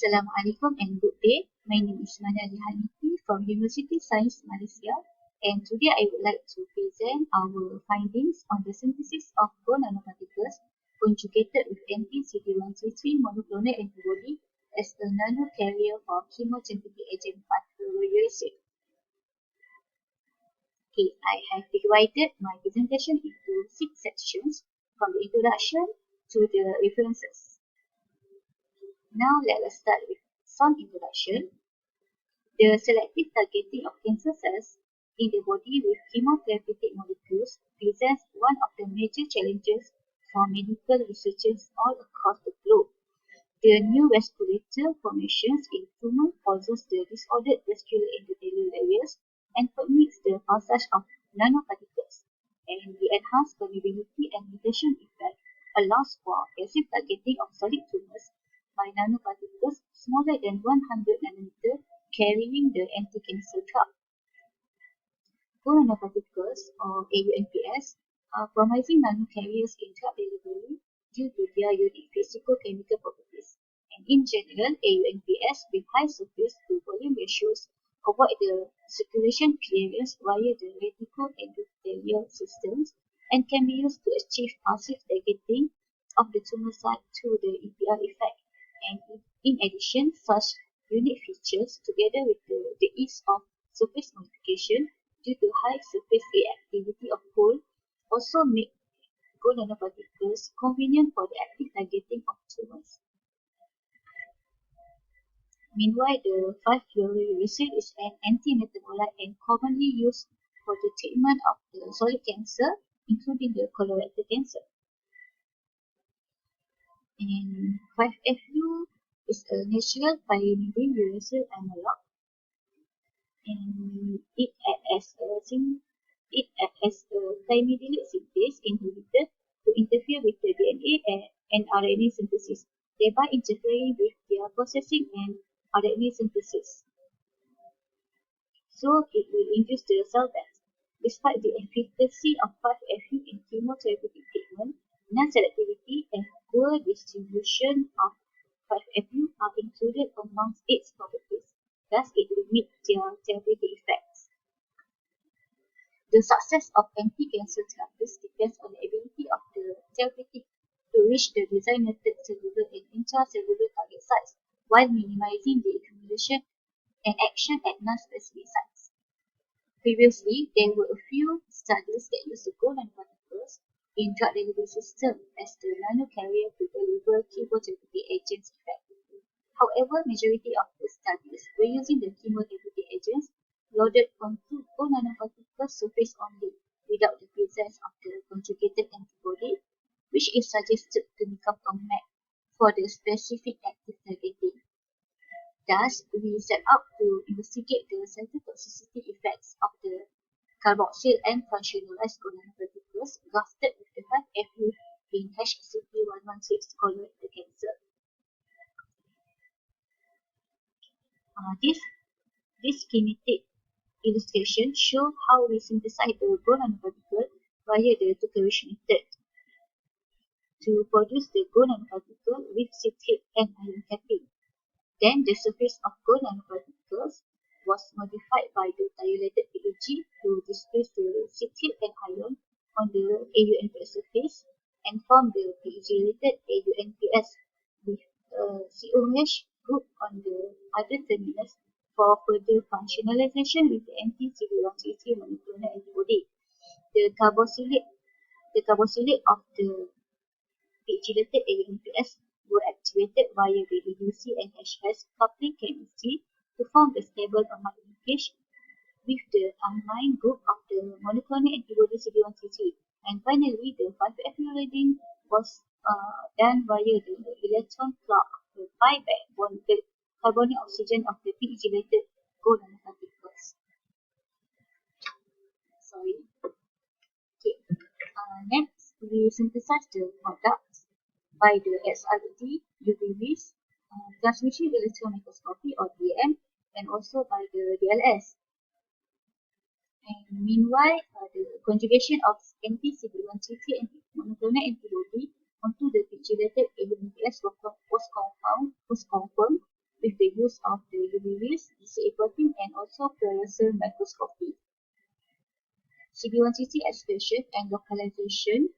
Assalamualaikum and good day. My name is Manali Haniti from University Science Malaysia, and today I would like to present our findings on the synthesis of gold nanoparticles conjugated with Anti-Cd133 Monoclonal Antibody as a nanocarrier for chemotherapeutic agent PHIR. Okay, I have divided my presentation into 6 sections, from the introduction to the references. Now let us start with some introduction. The selective targeting of cancer cells in the body with chemotherapeutic molecules presents one of the major challenges for medical researchers all across the globe. The new vasculature formations in tumor causes the disordered vascular endothelial layers and permits the passage of nanoparticles, and the enhanced permeability and mutation effect allows for passive targeting of solid tumors by nanoparticles smaller than 100 nanometer carrying the anti-cancer drug. Gold nanoparticles, or AUNPS, are promising nanocarriers in drug delivery due to their unique physicochemical properties. And in general, AUNPS with high surface to volume ratios avoid the circulation clearance via the reticuloendothelial systems and can be used to achieve passive targeting of the tumor site through the EPR effect. And in addition, such unique features, together with the ease of surface modification due to high surface reactivity of gold, also make gold nanoparticles convenient for the active targeting of tumors. Meanwhile, the 5-fluorouracil is an anti-metabolite and commonly used for the treatment of the solid cancer, including the colorectal cancer. And 5-FU is a natural pyrimidine uracil analog, and it acts as a thymidylate synthase inhibitor to interfere with the DNA and RNA synthesis, thereby interfering with their processing and RNA synthesis. So it will induce the cell death. Despite the efficacy of 5-FU in chemotherapeutic treatment, non-selectivity and poor distribution of 5-FU are included amongst its properties, thus it limits their therapeutic effects. The success of anti-cancer therapies depends on the ability of the therapeutic to reach the designated cellular and intracellular target sites while minimizing the accumulation and action at non-specific sites. Previously, there were a few studies that used the gold nanoparticles in drug delivery system as the nanocarrier to deliver chemotherapeutic agents effectively. However, majority of the studies were using the chemotherapeutic agents loaded onto gold nanoparticle surface only without the presence of the conjugated antibody, which is suggested to become a map for the specific active targeting. Thus, we set out to investigate the cytotoxicity effects of the carboxyl and functionalized gold nanoparticles grafted with the 5-FU in HCP116 colorectal cancer. This schematic illustration shows how we synthesize the gold nanoparticle via the Tucker-Rich method to produce the gold nanoparticle with citrate and iron capping. Then the surface of gold nanoparticles was modified by the dilated PEG to displace the citrate and iron on the AUNPS surface and form the PEG-related AUNPS with a COH group on the other terminus for further functionalization with the Anti-Cd133 Monoclonal Antibody. The carboxylate of the PEG-related AUNPS were activated via the EDC and HS coupling chemistry to form the stable amide linkage with the amine group of the monoclonal antibody CD133. And finally, the 5-FU loading was done via the electron clock of the pi-back bonded carbonic oxygen of the PEG-related gold nanoparticles. Next, we synthesize the products by the XRD, UV-Vis, transmission electron microscopy or DM, and also by the DLS. And meanwhile, the conjugation of anti-Cd133 monoclonal antibody onto the PHIR-related AUNPS was confirmed with the use of the UV rays, CA protein, and also fluorescent microscopy. CD133 expression and localization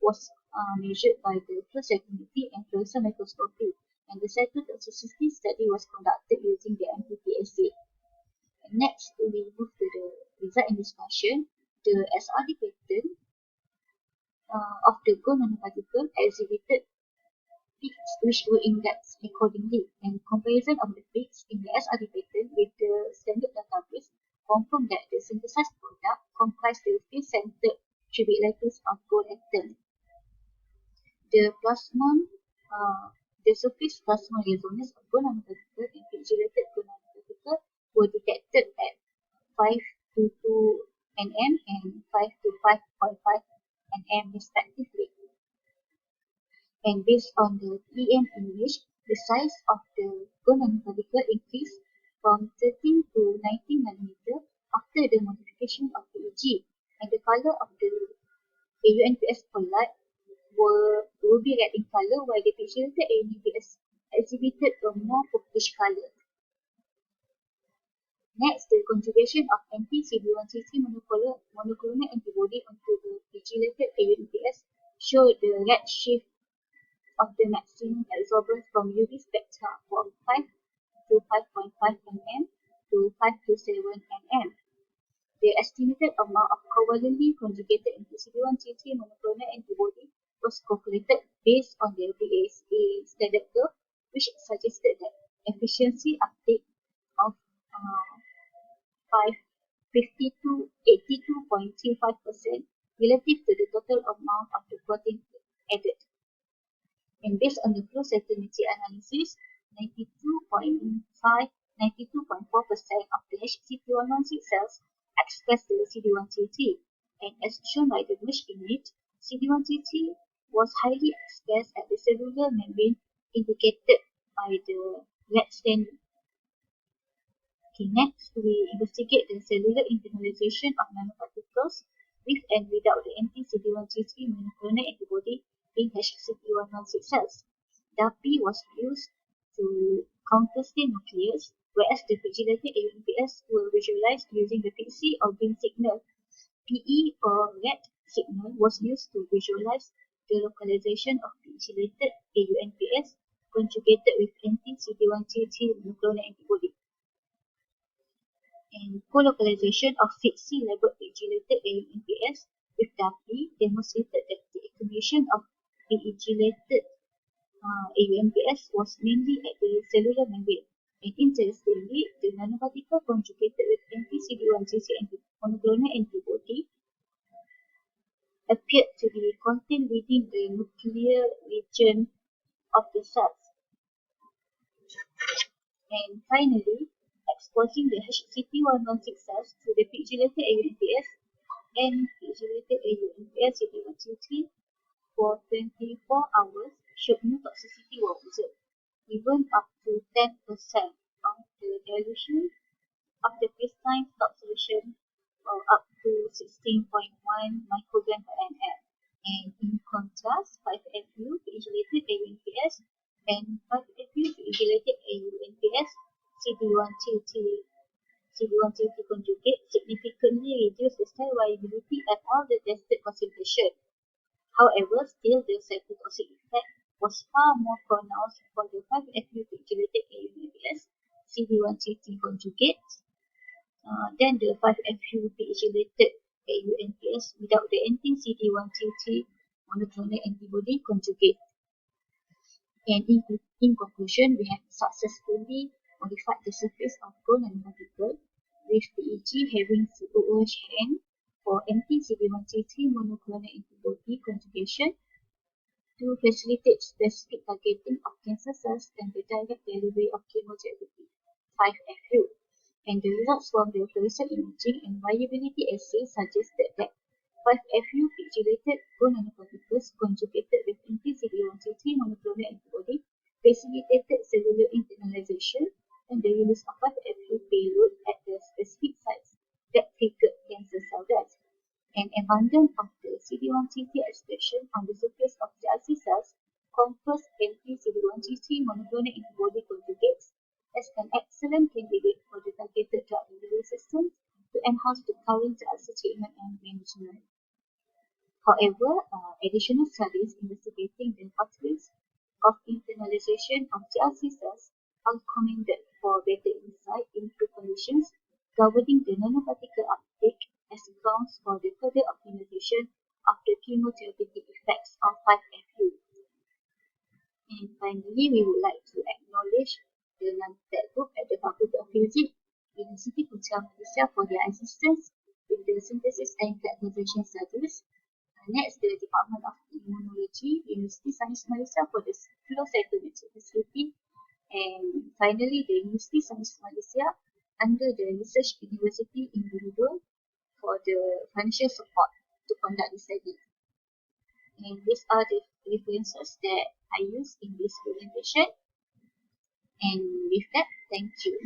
was measured by the flow selectivity and fluorescent microscopy, and the cytotoxicity study was conducted using the MPT assay. Next, we move to the result and discussion. The SRD pattern of the gold nanoparticle exhibited peaks which were indexed accordingly, and comparison of the peaks in the SRD pattern with the standard database confirmed that the synthesized product comprised the face-centered cubic lattice of gold atom. The surface plasmon resonance of gold nanoparticle and pixelated gold nanoparticle were detected at 5 to 2 nm and 5 to 5.5 nm respectively. And based on the EM image, the size of the gold nanoparticle increased from 13 to 19 nanometer after the modification of PEG, and the color of the AUNPS polite will be red in color, while the pixelated AUNPS exhibited a more purplish color. Next, the conjugation of anti-CD133 monoclonal antibody onto the pixelated AUNPS showed the red shift of the maximum absorbance from UV spectra from 5 to 5.5 nm to 5 to 7 nm. The estimated amount of covalently conjugated anti-CD133 monoclonal antibody was calculated based on the PSA standard curve, which suggested that efficiency uptake of 82.35% relative to the total amount of the protein added. And based on the flow certainty analysis, 92.4% of the HCT116 cells express the CD133, and as shown by the mesh image, CD133 was highly expressed at the cellular membrane indicated by the red standard. Okay, next we investigate the cellular internalization of nanoparticles with and without the anti-CD133 monoclonal antibody in HCT116 cells. DAPI was used to counterstain nucleus, whereas the pixelated AUNPS were visualized using the pixie or green signal. PE or red signal was used to visualize the localization of pixelated AUNPS conjugated with anti-CD133 monoclonal antibody. And co-localization of fixie labeled pixelated AUNPS with DAPI demonstrated that the accumulation of pixelated AUNPS was mainly at the cellular membrane. And interestingly, the nanoparticle conjugated with anti-CD133 monoclonal antibody appeared to be contained within the nuclear region of the cells. And finally, exposing the HCT116 cells to the pixelated AUNPS and pixelated AUNPS CD133 for 24 hours showed no toxicity was observed, even up to 10% of the dilution of the baseline stock solution, or up to 16.1 microgram per ml. And in contrast, 5-FU pixelated AUNPS and 5-FU pixelated AUNPS CD133 conjugate significantly reduced the cell viability at all the tested concentration. However, still the cytotoxic effect was far more pronounced for the 5-FU pixelated AUNPS CD133 conjugate than the 5-FU pixelated AUNPS without the anti-CD133 monoclonal antibody conjugate. And in conclusion, we have successfully modified the surface of gold nanoparticle with PEG having COOH end for anti-CD133 monoclonal antibody conjugation to facilitate specific targeting of cancer cells and the direct delivery of chemotherapeutic 5-FU. And the results from the fluorescent imaging and viability assay suggested that 5-FU pixelated gold nanoparticles conjugated with anti-CD133 monoclonal antibody facilitated cellular internalization and the release of 5-FU payload at the specific sites that triggered cancer cell death. An abundance of the CD133 expression on the surface of the cells confers Anti-Cd133 Monoclonal Antibody conjugates as an excellent candidate for the targeted drug delivery system to enhance the current drug treatment and management. However, additional studies investigating the pathways of internalization of GLC cells are recommended for better insight into conditions governing the nanoparticle uptake as grounds for the further optimization of the chemotherapeutic effects of 5FU. And finally, we would like to acknowledge the non-tech group at the Faculty of Physics, University Putra Malaysia for their assistance with the synthesis and characterization studies. Next, the Department of Immunology, University Science Malaysia for the flow cytometry facility. And finally, the University Science Malaysia under the Research University Individual for the financial support to conduct this study. And these are the references that I use in this presentation. And with that, thank you.